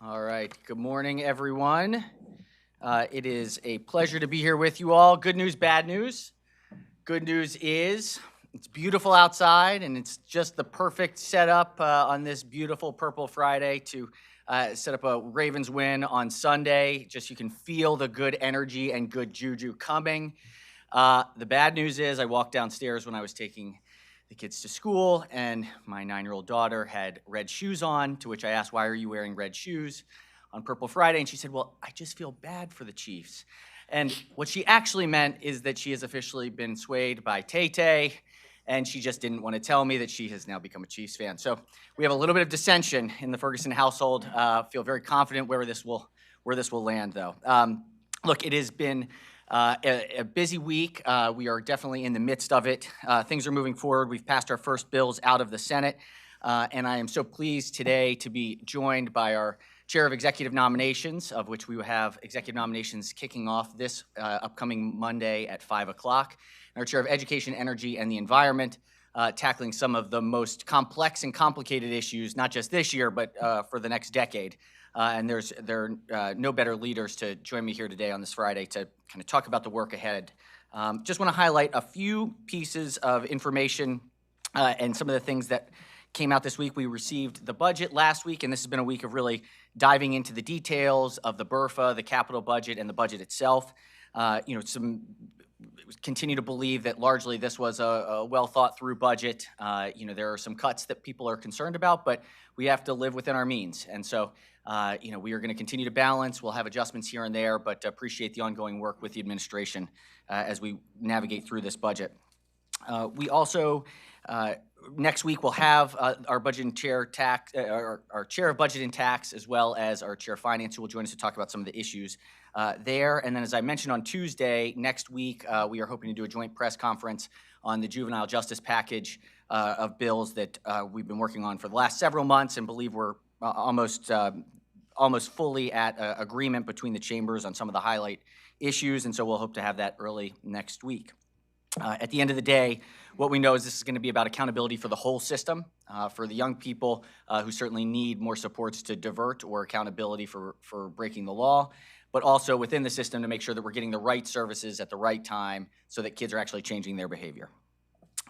All right. Good morning, everyone. It is a pleasure to be here with you all. Good news, bad news. Good news is it's beautiful outside, and it's just the perfect setup on this beautiful Purple Friday to set up a Ravens win on Sunday. Just you can feel the good energy and good juju coming. The bad news is I walked downstairs when I was taking the kids to school, and my 9-year-old daughter had red shoes on, to which I asked, "Why are you wearing red shoes on Purple Friday?" And she said, "Well, I just feel bad for the Chiefs." And what she actually meant is that she has officially been swayed by Tay-Tay, and she just didn't want to tell me that she has now become a Chiefs fan. So we have a little bit of dissension in the Ferguson household. Feel very confident where this will land, though. Look, it has been a busy week. We are definitely in the midst of it. Things are moving forward. We've passed our first bills out of the Senate, and I am so pleased today to be joined by our Chair of Executive Nominations, of which we will have executive nominations kicking off this upcoming Monday at 5 o'clock, and our Chair of Education, Energy, and the Environment, tackling some of the most complex and complicated issues, not just this year, but for the next decade. And there are no better leaders to join me here today on this Friday to kind of talk about the work ahead. Just want to highlight a few pieces of information and some of the things that came out this week. We received the budget last week, and this has been a week of really diving into the details of the BRFA, the capital budget, and the budget itself. Continue to believe that largely this was a well thought through budget. There are some cuts that people are concerned about, but we have to live within our means. And so, we are going to continue to balance. We'll have adjustments here and there, but appreciate the ongoing work with the administration as we navigate through this budget. We also, next week, we'll have our budget and chair tax, our chair of budget and tax, as well as our chair of finance, who will join us to talk about some of the issues there. And then, as I mentioned on Tuesday, next week, we are hoping to do a joint press conference on the juvenile justice package of bills that we've been working on for the last several months, and believe we're almost fully at agreement between the chambers on some of the highlight issues. And so we'll hope to have that early next week. At the end of the day, what we know is this is going to be about accountability for the whole system, for the young people who certainly need more supports to divert, or accountability for breaking the law, but also within the system to make sure that we're getting the right services at the right time so that kids are actually changing their behavior.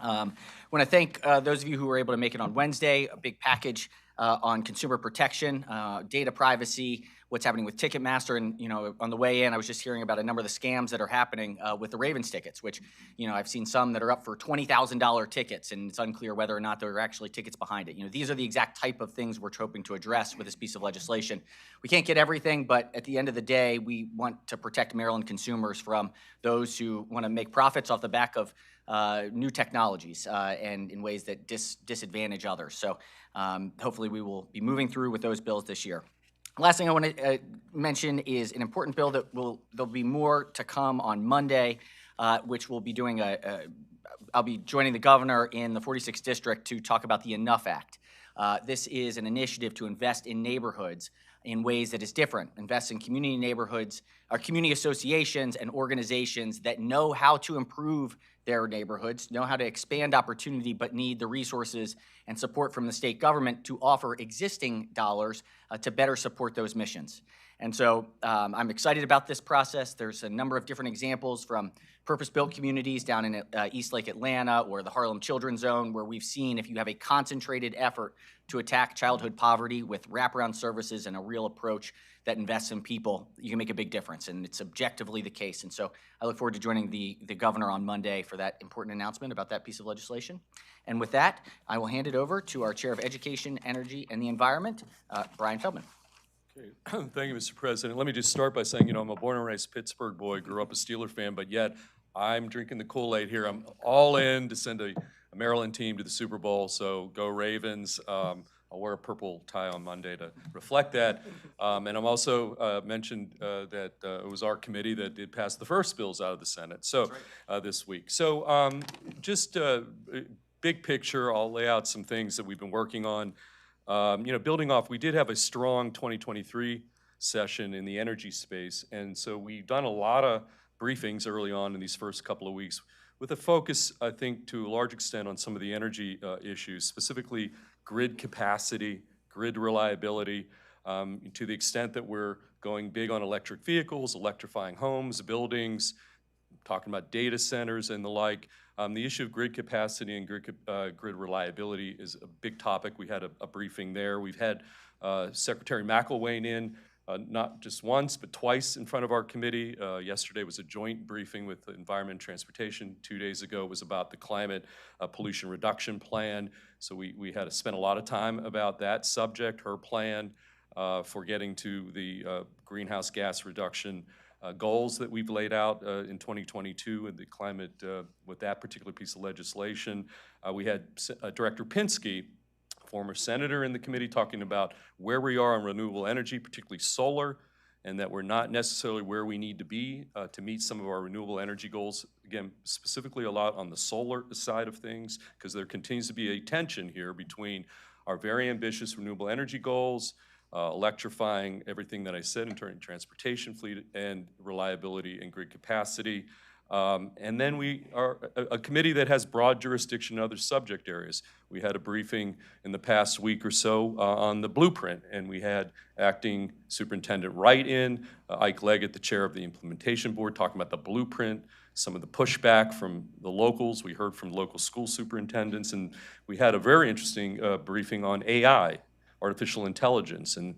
I want to thank those of you who were able to make it on Wednesday, a big package on consumer protection, data privacy, what's happening with Ticketmaster. And, on the way in, I was just hearing about a number of the scams that are happening with the Ravens tickets, which, I've seen some that are up for $20,000 tickets, and it's unclear whether or not there are actually tickets behind it. These are the exact type of things we're hoping to address with this piece of legislation. We can't get everything, but at the end of the day, we want to protect Maryland consumers from those who want to make profits off the back of new technologies and in ways that disadvantage others. So hopefully we will be moving through with those bills this year. Last thing I want to mention is an important bill that there'll be more to come on Monday, which we'll be doing I'll be joining the governor in the 46th district to talk about the Enough Act. This is an initiative to invest in neighborhoods in ways that is different, invest in community neighborhoods, or community associations and organizations that know how to improve their neighborhoods, know how to expand opportunity, but need the resources and support from the state government to offer existing dollars to better support those missions. And so I'm excited about this process. There's a number of different examples from purpose-built communities down in East Lake Atlanta or the Harlem Children's Zone, where we've seen if you have a concentrated effort to attack childhood poverty with wraparound services and a real approach that invests in people, you can make a big difference, and it's objectively the case. And so I look forward to joining the governor on Monday for that important announcement about that piece of legislation. And with that, I will hand it over to our Chair of Education, Energy, and the Environment, Brian Feldman. Okay. Thank you, Mr. President. Let me just start by saying, I'm a born and raised Pittsburgh boy, grew up a Steeler fan, but yet I'm drinking the Kool-Aid here. I'm all in to send a Maryland team to the Super Bowl, so go Ravens. I'll wear a purple tie on Monday to reflect that. And I'm also mentioned that it was our committee that did pass the first bills out of the Senate this week. So just big picture, I'll lay out some things that we've been working on. Building off, we did have a strong 2023 session in the energy space, and so we've done a lot of briefings early on in these first couple of weeks with a focus, I think, to a large extent on some of the energy issues, specifically grid capacity, grid reliability, To the extent that we're going big on electric vehicles, electrifying homes, buildings, talking about data centers and the like. The issue of grid capacity and grid reliability is a big topic. We had a briefing there. We've had Secretary McElwain in, not just once, but twice in front of our committee. Yesterday was a joint briefing with the Environment and Transportation. 2 days ago was about the climate pollution reduction plan. So we had to spend a lot of time about that subject, her plan for getting to the greenhouse gas reduction goals that we've laid out in 2022 and the climate with that particular piece of legislation. We had Director Pinsky, former senator in the committee, talking about where we are on renewable energy, particularly solar, and that we're not necessarily where we need to be to meet some of our renewable energy goals. Again, specifically a lot on the solar side of things, because there continues to be a tension here between our very ambitious renewable energy goals, electrifying everything that I said in terms of transportation fleet and reliability and grid capacity. And then we are a committee that has broad jurisdiction in other subject areas. We had a briefing in the past week or so on the blueprint, and we had Acting Superintendent Wright in, Ike Leggett, the chair of the implementation board, talking about the blueprint, some of the pushback from the locals. We heard from local school superintendents, and we had a very interesting briefing on AI, artificial intelligence, and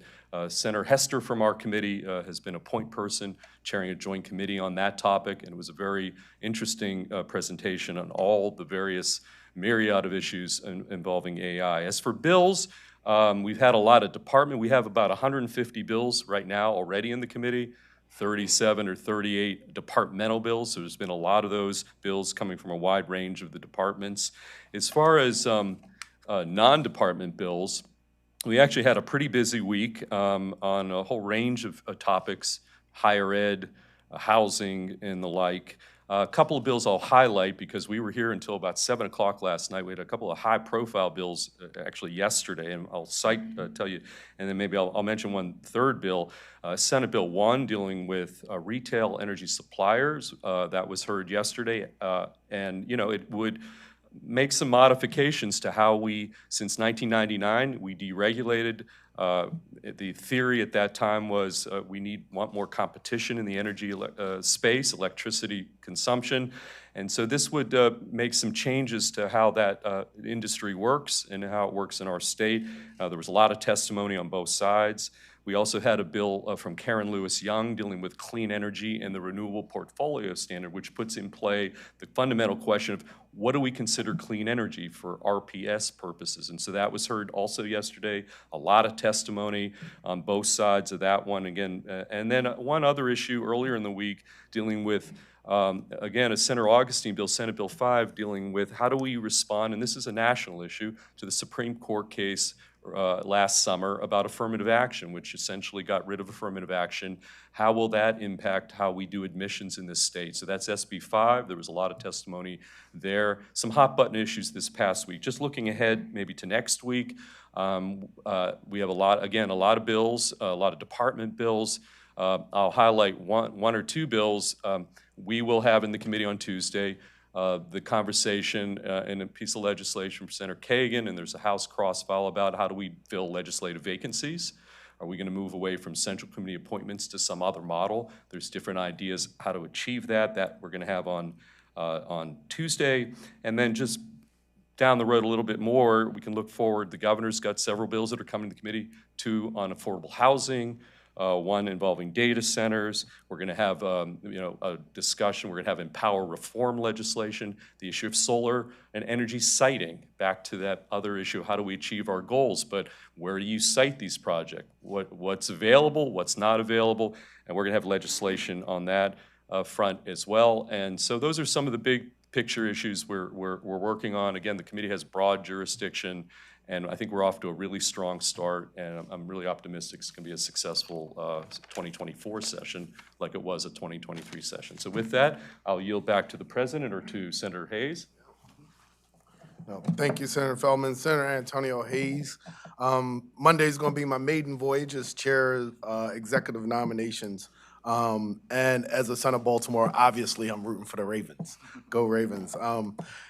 Senator Hester from our committee has been a point person chairing a joint committee on that topic, and it was a very interesting presentation on all the various myriad of issues involving AI. As for bills, we've had a lot of we have about 150 bills right now already in the committee, 37 or 38 departmental bills, so there's been a lot of those bills coming from a wide range of the departments. As far as non-department bills, we actually had a pretty busy week on a whole range of topics, higher ed, housing, and the like. A couple of bills I'll highlight because we were here until about 7 o'clock last night. We had a couple of high-profile bills actually yesterday, and I'll tell you, and then maybe I'll mention one third bill, Senate Bill 1 dealing with retail energy suppliers. That was heard yesterday, and it would make some modifications to how since 1999, we deregulated. The theory at that time was we want more competition in the energy space, electricity consumption. And so this would make some changes to how that industry works and how it works in our state. There was a lot of testimony on both sides. We also had a bill from Karen Lewis Young dealing with clean energy and the renewable portfolio standard, which puts in play the fundamental question of what do we consider clean energy for RPS purposes? And so that was heard also yesterday, a lot of testimony on both sides of that one again. And then one other issue earlier in the week dealing with again, a Senator Augustine bill, Senate Bill 5, dealing with how do we respond, and this is a national issue, to the Supreme Court case last summer about affirmative action, which essentially got rid of affirmative action. How will that impact how we do admissions in this state? So that's SB 5. There was a lot of testimony there. Some hot button issues this past week. Just looking ahead maybe to next week, we have a lot of bills, a lot of department bills. I'll highlight one or two bills we will have in the committee on Tuesday. The conversation in a piece of legislation from Senator Kagan, and there's a House cross-file about how do we fill legislative vacancies. Are we going to move away from central committee appointments to some other model? There's different ideas how to achieve that we're going to have on Tuesday. And then just down the road a little bit more, we can look forward. The governor's got several bills that are coming to the committee, 2 on affordable housing, 1 involving data centers. We're going to have a discussion. We're going to have empower reform legislation, the issue of solar and energy siting, back to that other issue of how do we achieve our goals, but where do you site these projects? What's available, what's not available, and we're going to have legislation on that front as well. And so those are some of the big picture issues we're working on. Again, the committee has broad jurisdiction, and I think we're off to a really strong start, and I'm really optimistic it's going to be a successful 2024 session like it was a 2023 session. So with that, I'll yield back to the President or to Senator Hayes. No, thank you, Senator Feldman. Senator Antonio Hayes. Monday is going to be my maiden voyage as chair of executive nominations. And as a son of Baltimore, obviously I'm rooting for the Ravens. Go Ravens.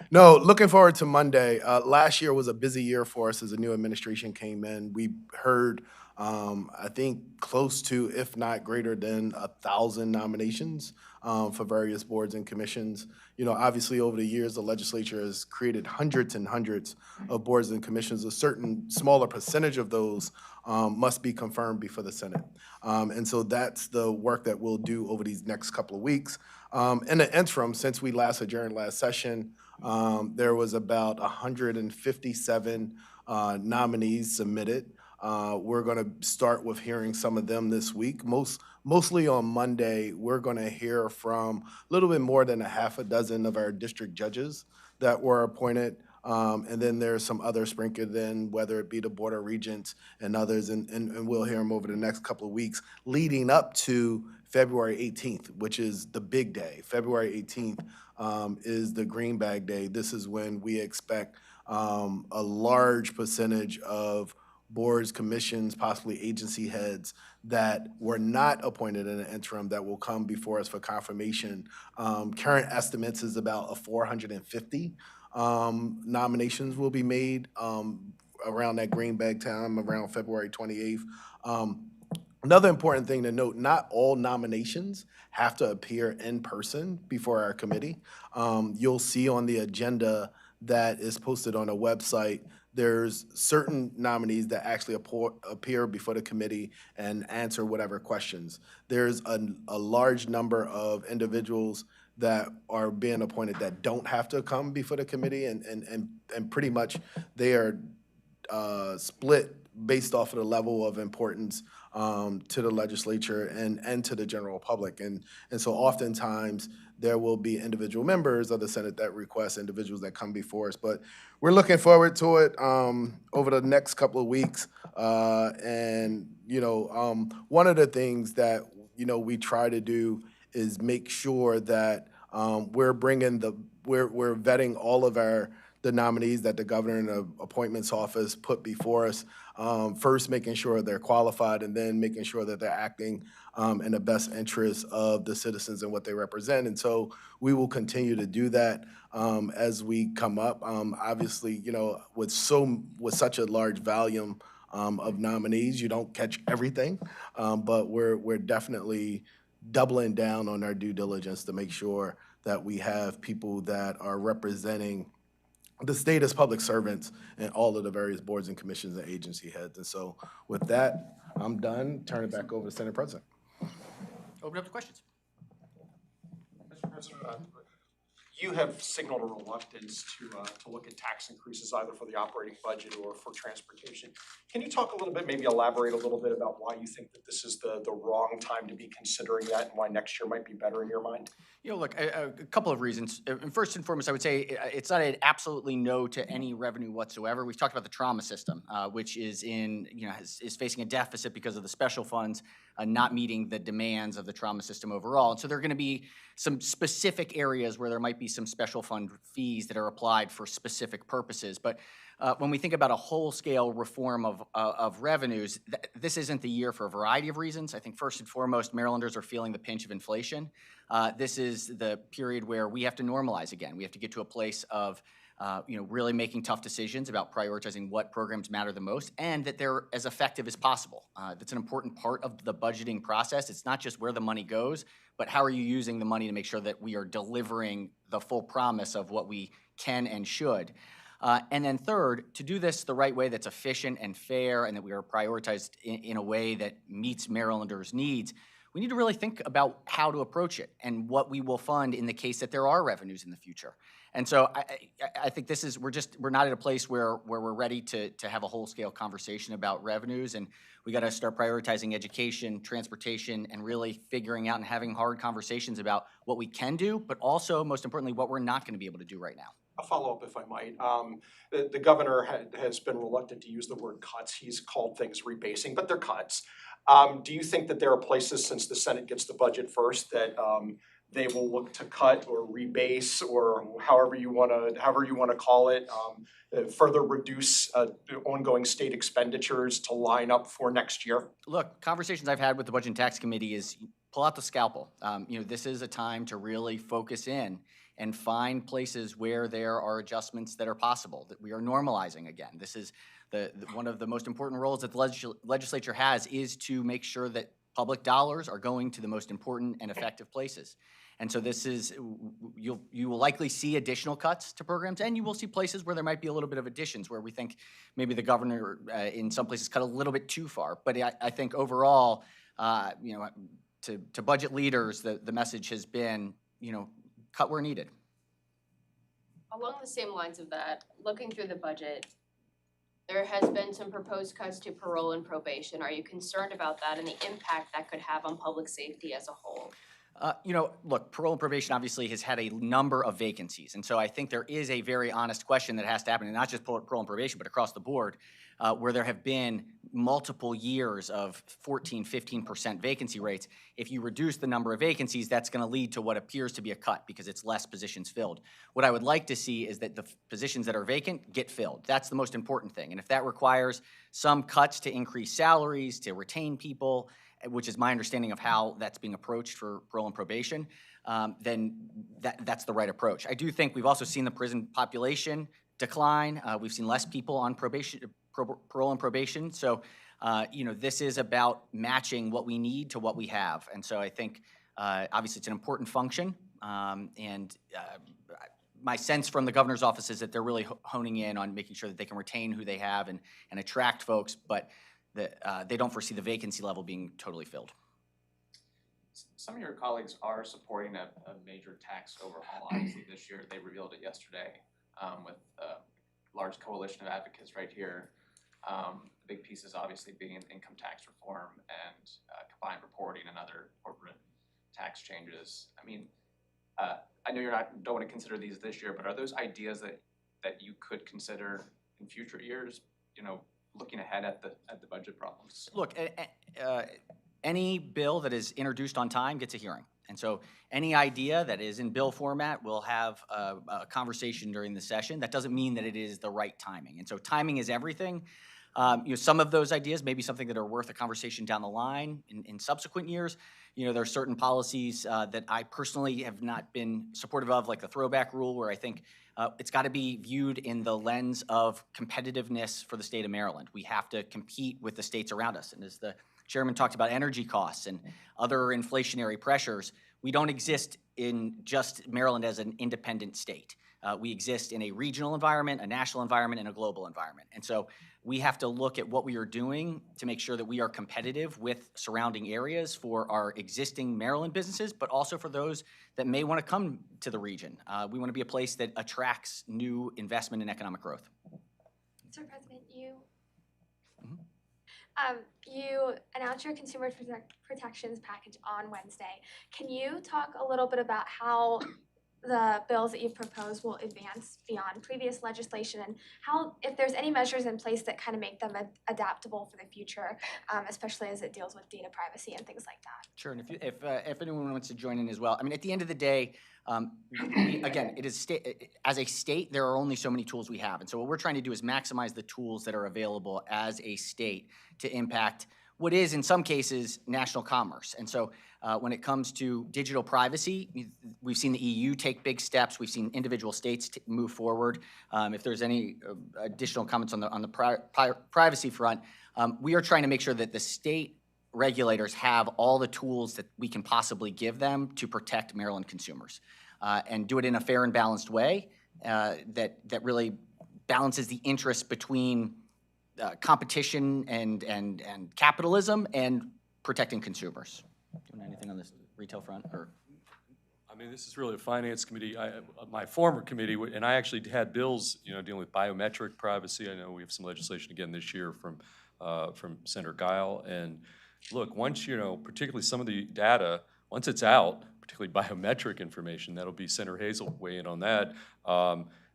No, looking forward to Monday. Last year was a busy year for us as a new administration came in. We heard I think close to, if not greater than, 1,000 nominations for various boards and commissions. You know, obviously, over the years, the legislature has created hundreds and hundreds of boards and commissions. A certain smaller percentage of those must be confirmed before the Senate. And so that's the work that we'll do over these next couple of weeks. In the interim, since we last adjourned last session, there was about 157 nominees submitted. We're going to start with hearing some of them this week. Mostly on Monday, we're going to hear from a little bit more than a half a dozen of our district judges that were appointed. And then there's some others sprinkled in, whether it be the Board of Regents and others, and we'll hear them over the next couple of weeks leading up to February 18th, which is the big day. February 18th is the Green Bag Day. This is when we expect a large percentage of boards, commissions, possibly agency heads that were not appointed in the interim that will come before us for confirmation. Current estimates is about 450 nominations will be made around that green bag time, around February 28th. Another important thing to note, not all nominations have to appear in person before our committee. You'll see on the agenda that is posted on a website, there's certain nominees that actually appear before the committee and answer whatever questions. There's a large number of individuals that are being appointed that don't have to come before the committee, and pretty much they are split based off of the level of importance to the legislature and to the general public. And so oftentimes there will be individual members of the Senate that request individuals that come before us. But we're looking forward to it over the next couple of weeks. And, you know, one of the things that, you know, we try to do is make sure that we're vetting all of the nominees that the governor and the appointments office put before us. First, making sure they're qualified, and then making sure that they're acting in the best interest of the citizens and what they represent. And so we will continue to do that as we come up. Obviously, you know, with such a large volume of nominees, you don't catch everything, but we're definitely doubling down on our due diligence to make sure that we have people that are representing the state as public servants and all of the various boards and commissions and agency heads. And so with that, I'm done. Turn it back over to Senate President. Open up to questions. Mr. President, you have signaled a reluctance to look at tax increases either for the operating budget or for transportation. Can you talk a little bit, maybe elaborate a little bit about why you think that this is the wrong time to be considering that and why next year might be better in your mind? You know, look, a couple of reasons. First and foremost, I would say it's not an absolutely no to any revenue whatsoever. We've talked about the trauma system, which is is facing a deficit because of the special funds not meeting the demands of the trauma system overall. And so there are going to be some specific areas where there might be some special fund fees that are applied for specific purposes. But when we think about a whole-scale reform of revenues, this isn't the year for a variety of reasons. I think first and foremost, Marylanders are feeling the pinch of inflation. This is the period where we have to normalize again. We have to get to a place of really making tough decisions about prioritizing what programs matter the most, and that they're as effective as possible. That's an important part of the budgeting process. It's not just where the money goes, but how are you using the money to make sure that we are delivering the full promise of what we can and should. And then third, to do this the right way that's efficient and fair and that we are prioritized in a way that meets Marylanders' needs, we need to really think about how to approach it and what we will fund in the case that there are revenues in the future. And so I think this is, we're not at a place where we're ready to have a whole-scale conversation about revenues, and we got to start prioritizing education, transportation, and really figuring out and having hard conversations about what we can do, but also, most importantly, what we're not going to be able to do right now. A follow-up, if I might. The governor has been reluctant to use the word cuts. He's called things rebasing, but they're cuts. Do you think that there are places, since the Senate gets the budget first, that they will look to cut or rebase, or however you want to call it, further reduce ongoing state expenditures to line up for next year? Look, conversations I've had with the Budget and Tax Committee is pull out the scalpel. This is a time to really focus in and find places where there are adjustments that are possible, that we are normalizing again. This is one of the most important roles that the legislature has is to make sure that public dollars are going to the most important and effective places. And so this is, you will likely see additional cuts to programs, and you will see places where there might be a little bit of additions, where we think maybe the governor in some places cut a little bit too far. But I think overall, you know, to budget leaders, the message has been, you know, cut where needed. Along the same lines of that, looking through the budget, there has been some proposed cuts to parole and probation. Are you concerned about that and the impact that could have on public safety as a whole? You know, look, parole and probation obviously has had a number of vacancies. And so I think there is a very honest question that has to happen, and not just parole and probation, but across the board, where there have been multiple years of 14, 15% vacancy rates. If you reduce the number of vacancies, that's going to lead to what appears to be a cut because it's less positions filled. What I would like to see is that the positions that are vacant get filled. That's the most important thing. And if that requires some cuts to increase salaries, to retain people, which is my understanding of how that's being approached for parole and probation, then that's the right approach. I do think we've also seen the prison population decline. We've seen less people on parole and probation. So, you know, this is about matching what we need to what we have. And so I think, obviously, it's an important function. My sense from the governor's office is that they're really honing in on making sure that they can retain who they have and attract folks, but they don't foresee the vacancy level being totally filled. Some of your colleagues are supporting a major tax overhaul. Obviously, this year they revealed it yesterday with a large coalition of advocates right here. The big pieces obviously being income tax reform and combined reporting and other corporate tax changes. I mean, I know don't want to consider these this year, but are those ideas that you could consider in future years? You know, looking ahead at the budget problems. Look, any bill that is introduced on time gets a hearing. And so any idea that is in bill format will have a conversation during the session. That doesn't mean that it is the right timing. And so timing is everything. You know, some of those ideas may be something that are worth a conversation down the line in subsequent years. You know, there are certain policies that I personally have not been supportive of, like the throwback rule, where I think it's got to be viewed in the lens of competitiveness for the state of Maryland. We have to compete with the states around us. And as the chairman talked about energy costs and other inflationary pressures, we don't exist in just Maryland as an independent state. We exist in a regional environment, a national environment, and a global environment. And so we have to look at what we are doing to make sure that we are competitive with surrounding areas for our existing Maryland businesses, but also for those that may want to come to the region. We want to be a place that attracts new investment and economic growth. Mr. President, you announced your consumer protections package on Wednesday. Can you talk a little bit about how the bills that you've proposed will advance beyond previous legislation, and how, if there's any measures in place that kind of make them adaptable for the future, especially as it deals with data privacy and things like that? Sure, and if anyone wants to join in as well, I mean, at the end of the day, again, it is as a state, there are only so many tools we have, and so what we're trying to do is maximize the tools that are available as a state to impact what is, in some cases, national commerce. And so when it comes to digital privacy, we've seen the EU take big steps. We've seen individual states move forward. If there's any additional comments on the privacy front, we are trying to make sure that the state regulators have all the tools that we can possibly give them to protect Maryland consumers, and do it in a fair and balanced way that really balances the interests between competition and capitalism and protecting consumers. Do you want anything on this retail front? Or? I mean, this is really a finance committee. My former committee, and I actually had bills, you know, dealing with biometric privacy. I know we have some legislation again this year from Senator Guile. And look, once, you know, particularly some of the data, once it's out, particularly biometric information, that'll be Senator Hazel weigh in on that.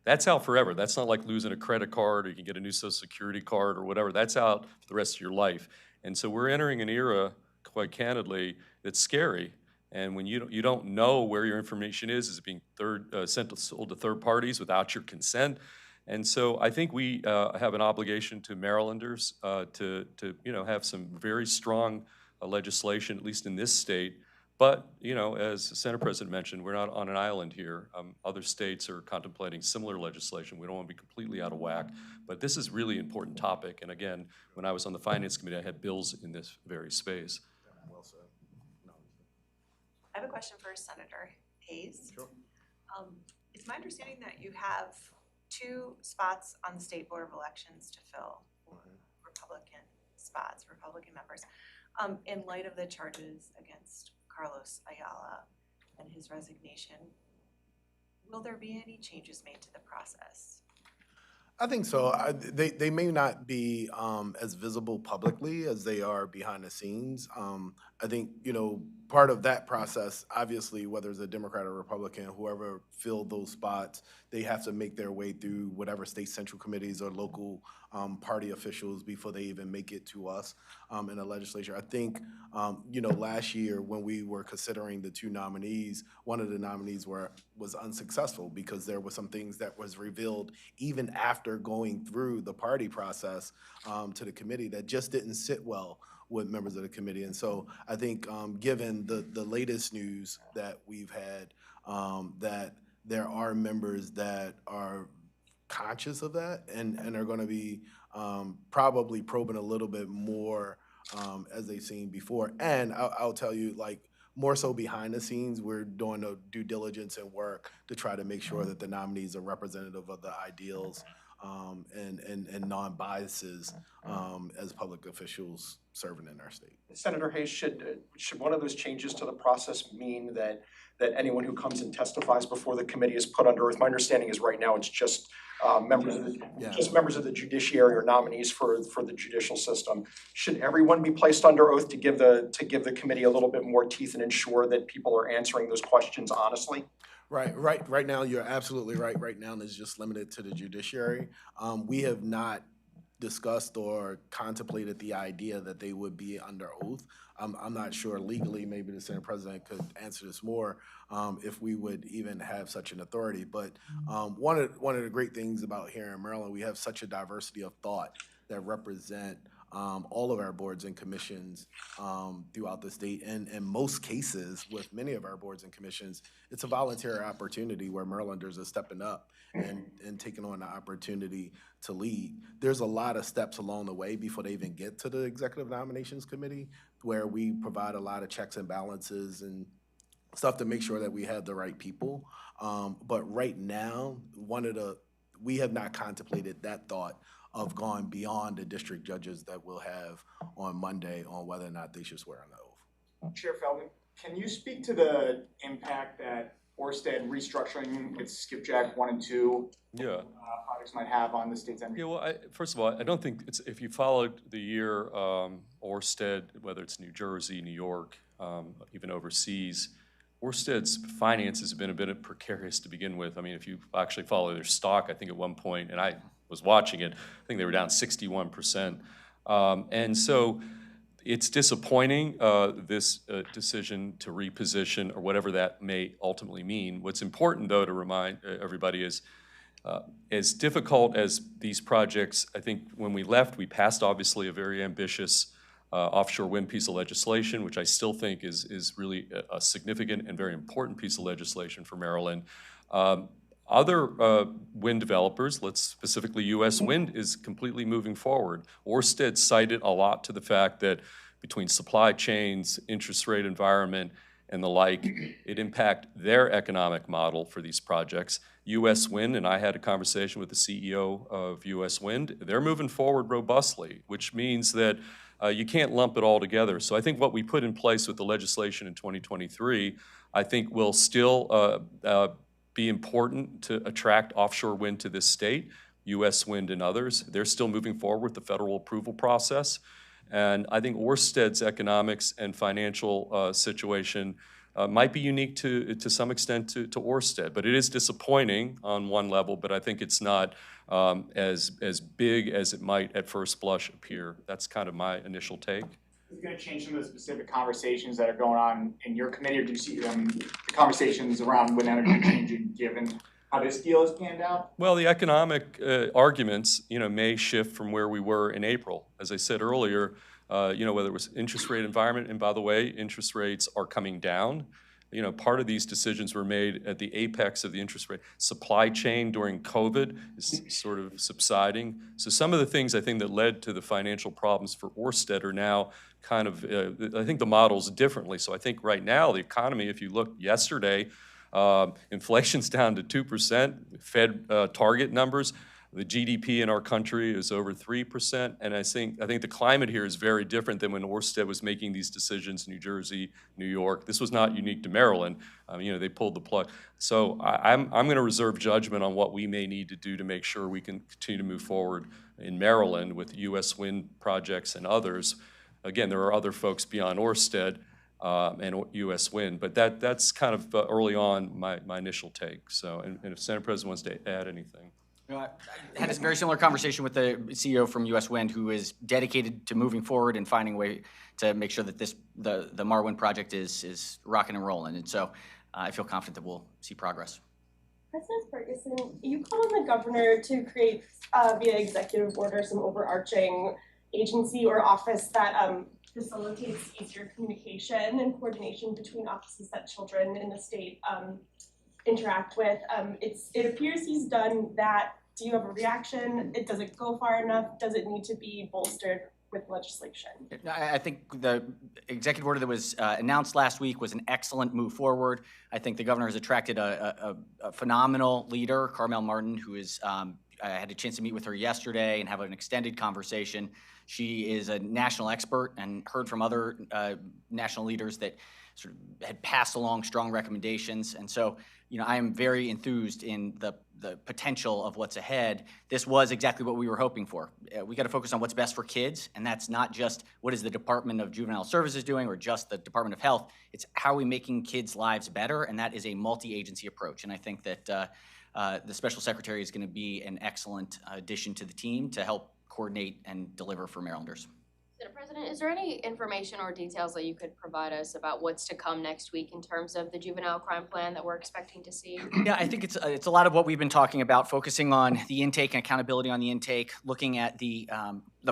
That's out forever. That's not like losing a credit card or you can get a new Social Security card or whatever. That's out for the rest of your life. And so we're entering an era, quite candidly, that's scary. And when you don't know where your information is it being sold to third parties without your consent. And so I think we have an obligation to Marylanders to you know, have some very strong legislation, at least in this state, But, you know, as the Senate President mentioned, we're not on an island here. Other states are contemplating similar legislation. We don't want to be completely out of whack. But this is really important topic. And again, when I was on the Finance Committee, I had bills in this very space. Well said. No. I have a question for Senator Hayes. Sure. It's my understanding that you have 2 spots on the State Board of Elections to fill, Republican spots, Republican members. In light of the charges against Carlos Ayala and his resignation, will there be any changes made to the process? I think so. They may not be as visible publicly as they are behind the scenes. I think, you know, part of that process, obviously, whether it's a Democrat or Republican, whoever filled those spots, they have to make their way through whatever state central committees or local party officials before they even make it to us in the legislature. I think, you know, last year when we were considering the 2 nominees, one of the nominees was unsuccessful because there were some things that was revealed even after going through the party process to the committee that just didn't sit well with members of the committee. And so I think given the latest news that we've had, that there are members that are conscious of that and are going to be probably probing a little bit more as they've seen before. And I'll tell you, like, more so behind the scenes, we're doing the due diligence and work to try to make sure that the nominees are representative of the ideals and non-biases as public officials serving in our state. Senator Hayes, should one of those changes to the process mean that anyone who comes and testifies before the committee is put under oath? My understanding is right now it's just members of the judiciary or nominees for the judicial system. Should everyone be placed under oath to give the committee a little bit more teeth and ensure that people are answering those questions honestly? Right now, you're absolutely right. Right now, it's just limited to the judiciary. We have not discussed or contemplated the idea that they would be under oath. I'm not sure legally, maybe the Senate President could answer this more, if we would even have such an authority. But one of the great things about here in Maryland, we have such a diversity of thought that represent all of our boards and commissions throughout the state. And in most cases, with many of our boards and commissions, it's a voluntary opportunity where Marylanders are stepping up and taking on the opportunity to lead. There's a lot of steps along the way before they even get to the Executive Nominations Committee, where we provide a lot of checks and balances and stuff to make sure that we have the right people. But right now, we have not contemplated that thought of going beyond the district judges that we'll have on Monday on whether or not they should swear on the oath. Chair Feldman, can you speak to the impact that Orsted restructuring its Skipjack 1 and 2 projects might have on the state's energy? Yeah, well, first of all, I don't think it's, if you followed the year, Orsted, whether it's New Jersey, New York, even overseas, Orsted's finances have been a bit precarious to begin with. I mean, if you actually follow their stock, I think at one point, and I was watching it, I think they were down 61%. And so it's disappointing, this decision to reposition or whatever that may ultimately mean. What's important, though, to remind everybody is as difficult as these projects, I think when we left, we passed obviously a very ambitious offshore wind piece of legislation, which I still think is really a significant and very important piece of legislation for Maryland. Other wind developers, let's specifically U.S. Wind, is completely moving forward. Orsted cited a lot to the fact that between supply chains, interest rate environment, and the like, it impact their economic model for these projects. U.S. Wind, and I had a conversation with the CEO of U.S. Wind, they're moving forward robustly, which means that you can't lump it all together. So I think what we put in place with the legislation in 2023, I think will still be important to attract offshore wind to this state, U.S. Wind and others. They're still moving forward with the federal approval process. And I think Orsted's economics and financial situation might be unique to some extent to Orsted. But it is disappointing on one level, but I think it's not as big as it might at first blush appear. That's kind of my initial take. Is it going to change some of the specific conversations that are going on in your committee, or do you see the conversations around wind energy changing given how this deal has panned out? Well, the economic arguments, may shift from where we were in April. As I said earlier, whether it was interest rate environment, and by the way, interest rates are coming down. Part of these decisions were made at the apex of the interest rate. Supply chain during COVID is sort of subsiding. So some of the things I think that led to the financial problems for Ørsted are now kind of, I think the model's differently. So I think right now the economy, if you look yesterday, inflation's down to 2%, Fed target numbers. The GDP in our country is over 3%, and I think the climate here is very different than when Ørsted was making these decisions in New Jersey, New York. This was not unique to Maryland. They pulled the plug. So I'm going to reserve judgment on what we may need to do to make sure we can continue to move forward in Maryland with U.S. wind projects and others. Again, there are other folks beyond Ørsted and U.S. wind, but that's kind of early on my initial take. So, and if Senate President wants to add anything. I had a very similar conversation with the CEO from U.S. Wind, who is dedicated to moving forward and finding a way to make sure that the Marwind project is rocking and rolling. And so I feel confident that we'll see progress. President Ferguson, you called on the governor to create via executive order some overarching agency or office that facilitates easier communication and coordination between offices that children in the state interact with. It appears he's done that. Do you have a reaction? Does it go far enough? Does it need to be bolstered with legislation? I think the executive order that was announced last week was an excellent move forward. I think the governor has attracted a phenomenal leader, Carmel Martin, who is, I had a chance to meet with her yesterday and have an extended conversation. She is a national expert and heard from other national leaders that sort of had passed along strong recommendations. And so, I am very enthused in the potential of what's ahead. This was exactly what we were hoping for. We got to focus on what's best for kids, and that's not just what is the Department of Juvenile Services doing or just the Department of Health. It's how are we making kids' lives better, and that is a multi-agency approach. And I think that the Special Secretary is going to be an excellent addition to the team to help coordinate and deliver for Marylanders. Senate President, is there any information or details that you could provide us about what's to come next week in terms of the juvenile crime plan that we're expecting to see? Yeah, I think it's a lot of what we've been talking about, focusing on the intake and accountability on the intake, looking at the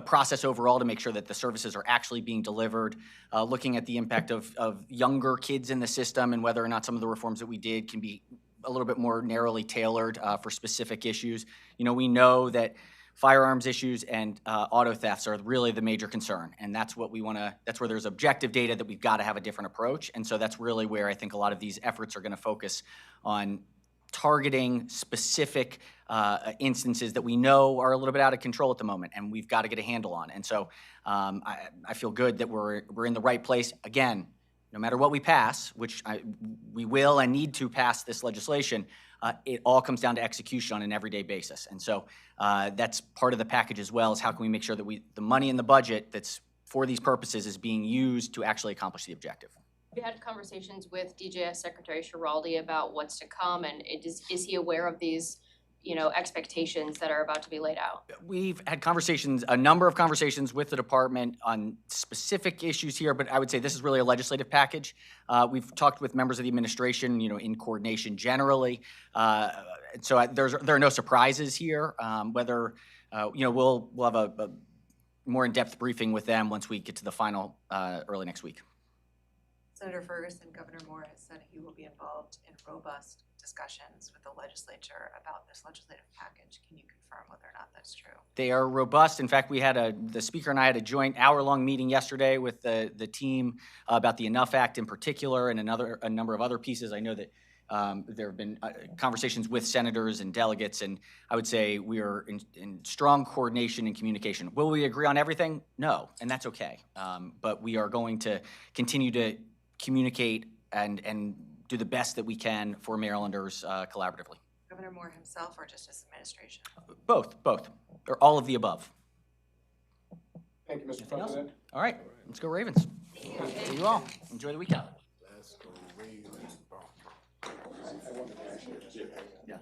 process overall to make sure that the services are actually being delivered, looking at the impact of younger kids in the system and whether or not some of the reforms that we did can be a little bit more narrowly tailored for specific issues. We know that firearms issues and auto thefts are really the major concern, and that's what we want to. That's where there's objective data that we've got to have a different approach, and so that's really where I think a lot of these efforts are going to focus on targeting specific instances that we know are a little bit out of control at the moment, and we've got to get a handle on. And so I feel good that we're in the right place. Again, no matter what we pass, which we will and need to pass this legislation. It all comes down to execution on an everyday basis. And so that's part of the package as well, is how can we make sure that the money in the budget that's for these purposes is being used to actually accomplish the objective. Have you had conversations with DJS Secretary Schiraldi about what's to come, and is he aware of these expectations that are about to be laid out? We've had a number of conversations with the department on specific issues here, but I would say this is really a legislative package. We've talked with members of the administration, in coordination generally. So there are no surprises here. We'll have a more in-depth briefing with them once we get to the final early next week. Senator Ferguson, Governor Moore has said he will be involved in robust discussions with the legislature about this legislative package. Can you confirm whether or not that's true? They are robust. In fact, the speaker and I had a joint hour-long meeting yesterday with the team about the Enough Act in particular and a number of other pieces. I know that there have been conversations with senators and delegates, and I would say we are in strong coordination and communication. Will we agree on everything? No, and that's okay. But we are going to continue to communicate and do the best that we can for Marylanders collaboratively. Governor Moore himself or just his administration? Both, or all of the above. Thank you, Mr. President. All right, let's go Ravens. See you all. Enjoy the weekend. Let's go Ravens. Yeah.